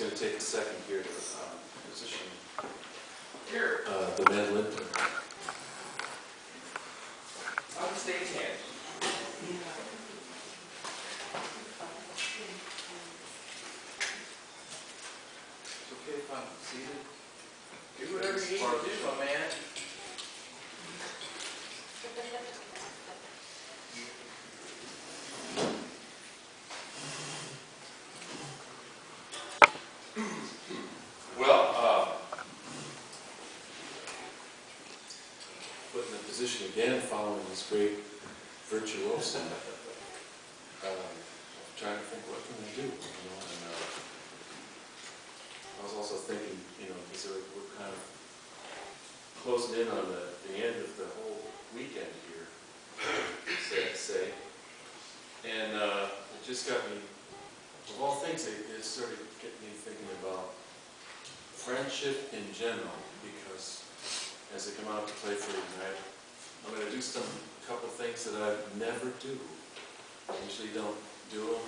going to take a second here to position Here. The mandolin. On the stage hand. It's okay if I'm seated? Do whatever you need to do, my man. Put in the position again, following this great virtuoso. Trying to think, what can I do? And, I was also thinking, because we're kind of closing in on the end of the whole weekend here, sad to say. And it just got me, of all things, it started getting me thinking about friendship in general, because as I come out to play for you tonight, I'm going to do couple things that I never do. I usually don't do them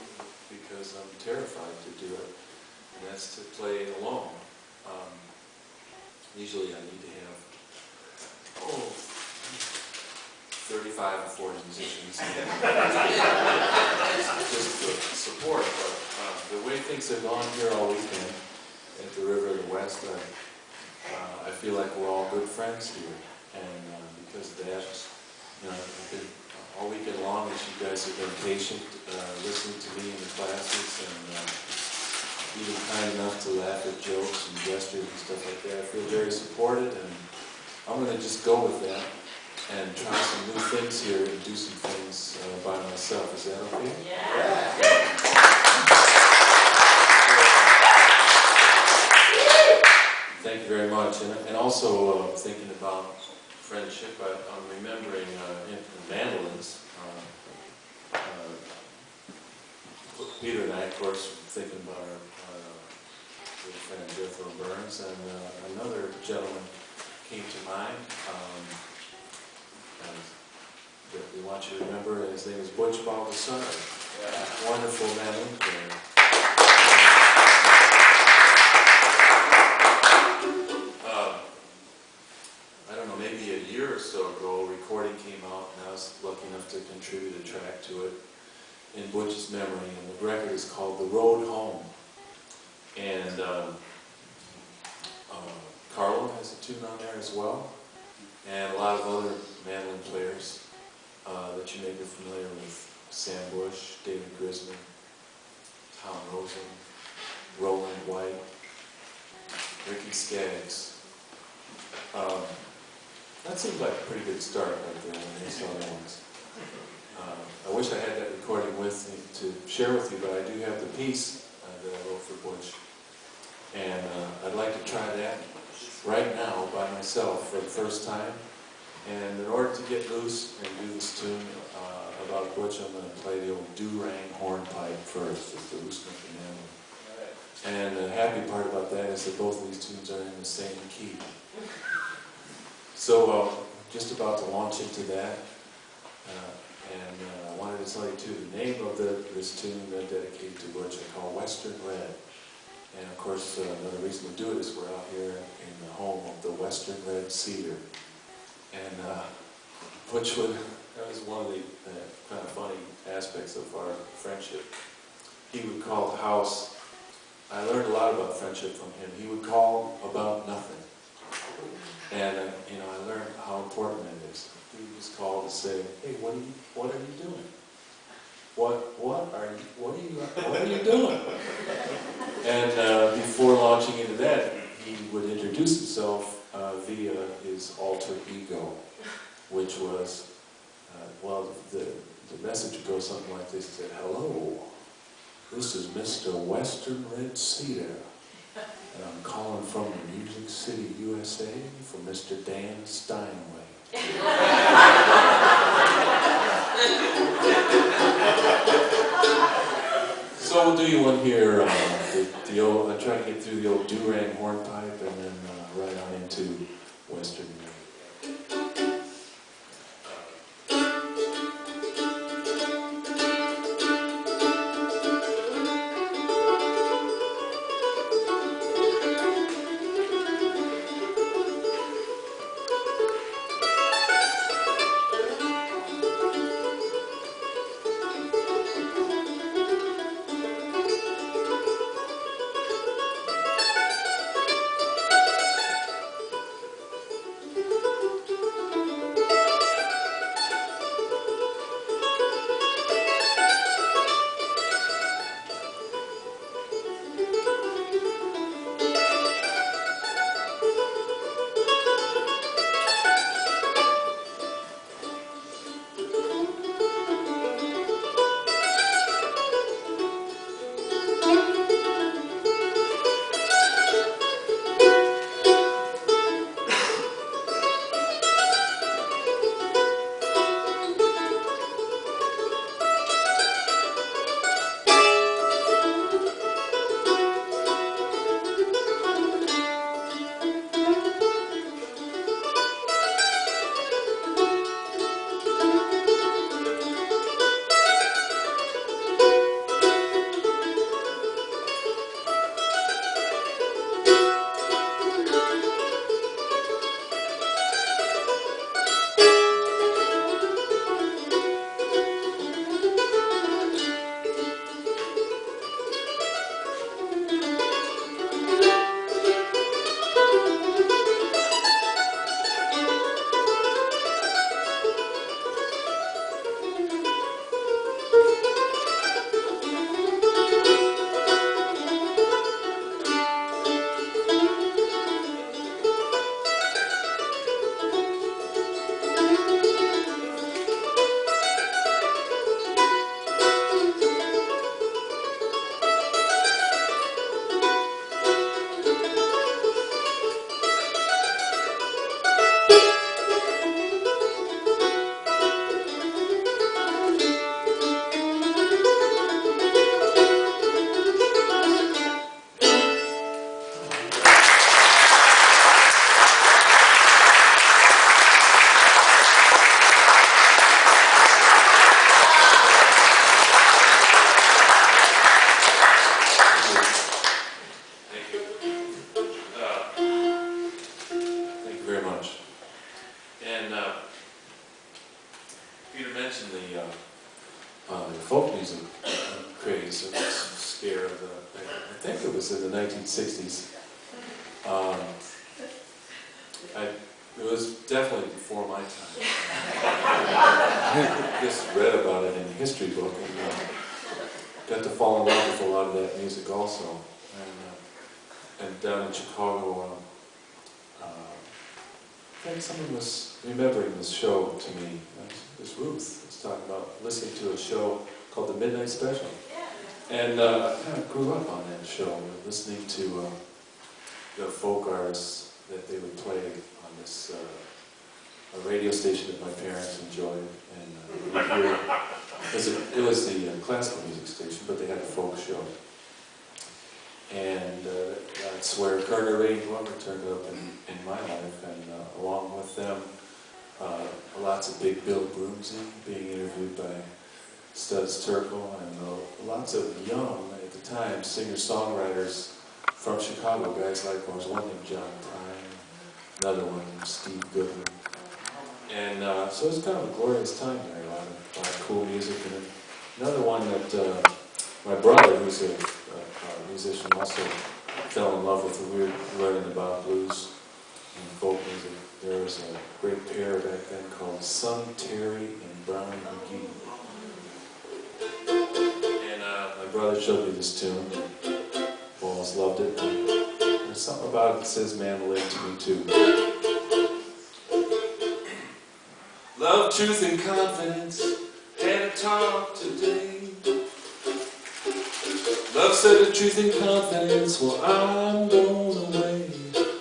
because I'm terrified to do it, and that's to play alone. Usually I need to have 35 or 40 musicians just for support, but the way things have gone here all weekend at the River of the West, I feel like we're all good friends here, and because of that, I've been all weekend long as you guys have been patient, listening to me in the classes, and even kind enough to laugh at jokes and gestures and stuff like that. I feel very supported, and I'm going to just go with that and try some new things here and do some things by myself. Is that okay? Yeah. Thank you very much. And also thinking about friendship, I'm remembering in mandolins. Peter and I, of course, thinking about our good friend Jethro Burns, and another gentleman came to mind that we want you to remember. His name is Butch Baldassare. Yeah. Wonderful mandolin player. I don't know, maybe a year or so ago, a recording came out, and I was lucky enough to contribute a track to it in Butch's memory, and the record is called The Road Home. And Carlo has a tune on there as well, and a lot of other mandolin players that you may be familiar with: Sam Bush, David Grisman, Tom Rosen, Roland White, Ricky Skaggs. That seemed like a pretty good start right there when they saw the ones. I wish I had that recording with me to share with you, but I do have the piece that I wrote for Butch. And I'd like to try that right now by myself for the first time. And in order to get loose and do this tune about Butch, I'm going to play the old Durang Hornpipe first, just to loosen up the mandolin. And the happy part about that is that both of these tunes are in the same key. So just about to launch into that, and I wanted to tell you too, the name of this tune dedicated to Butch I call Western Red. And of course, another reason to do it is we're out here in the home of the Western Red Cedar. And Butch that was one of the kind of funny aspects of our friendship. He would call the house, I learned a lot about friendship from him. He would call about nothing. And I learned how important that is. He would just call to say, "Hey, what are you doing? What are you doing?" And before launching into that, he would introduce himself via his alter ego, which was, the message would go something like this. He said, "Hello, this is Mr. Western Red Cedar. And I'm calling from the Music City, USA, for Mr. Dan Steinway." So we'll do you one here, the old, I'm trying to get through the old Durang Hornpipe, and then right on into Western Red. the folk music craze, or scare of the, I think it was in the 1960s. It was definitely before my time. I just read about it in a history book and got to fall in love with a lot of that music also. And down in Chicago, I think someone was remembering this show to me. It was Ruth was talking about listening to a show called The Midnight Special. And I kind of grew up on that show, listening to the folk artists that they would play on this a radio station that my parents enjoyed. And we would hear, it was the classical music station, but they had a folk show. And that's where Carter Ray Glover turned up in my life, and along with them, lots of Big Bill Broomsey being interviewed by Studs Terkel, and lots of young, at the time, singer-songwriters from Chicago, guys like, there was one named John Prine, another one named Steve Goodman. And so it was kind of a glorious time there, a lot of cool music. And then another one that my brother, who's a musician, also fell in love with. We were learning about blues and folk music. There was a great pair back then called Son Terry and Brownie McGee. And my brother showed me this tune. Almost loved it. There's something about it that says mandolin to me too. Love, truth, and confidence had a talk today. Love said the truth and confidence, well, I'm going away.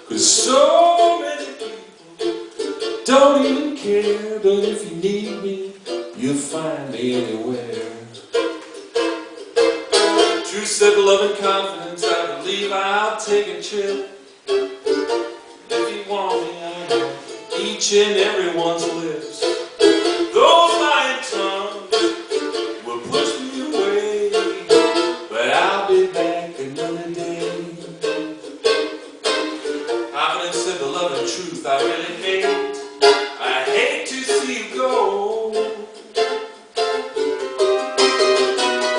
'Cause so many people don't even care. But if you need me, you'll find me anywhere. Truth said love and confidence, I believe I'll take a trip. If you want me, I know each and everyone's lips. Those lying tongues will push me away, but I'll be back another day. Confidence said the love and truth I really hate. I hate to see you go.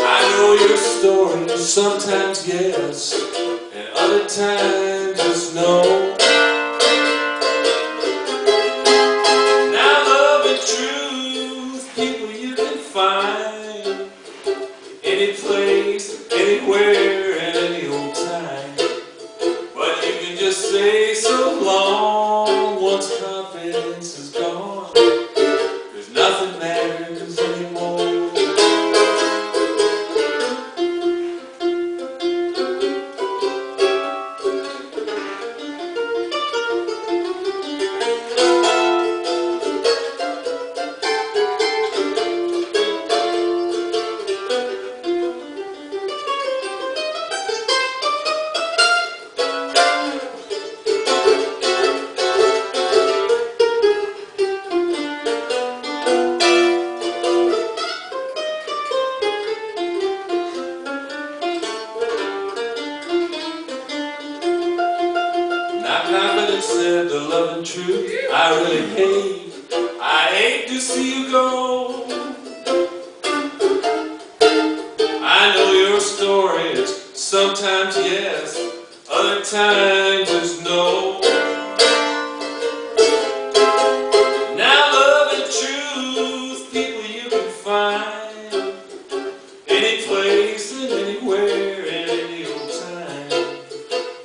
I know your story, sometimes yes, and other times just no. Any place, anywhere, at any old time. But you can just say so long once confidence is gone. 'Cause nothing matters anymore. Confidence said the love and truth I really hate. I hate to see you go. I know your story is sometimes yes, other times there's no. Now love and truth, people you can find any place and anywhere and any old time.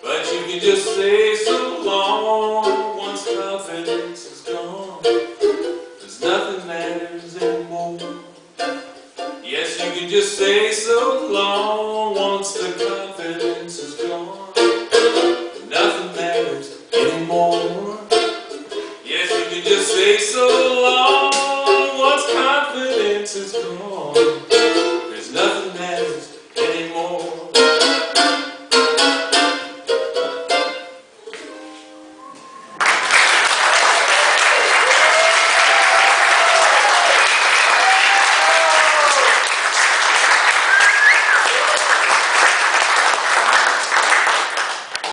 But you can just say so long once confidence is gone. 'Cause nothing matters anymore. Yes, you can just say so long once the confidence is gone. Nothing matters anymore. Yes, you can just say so long once confidence is gone.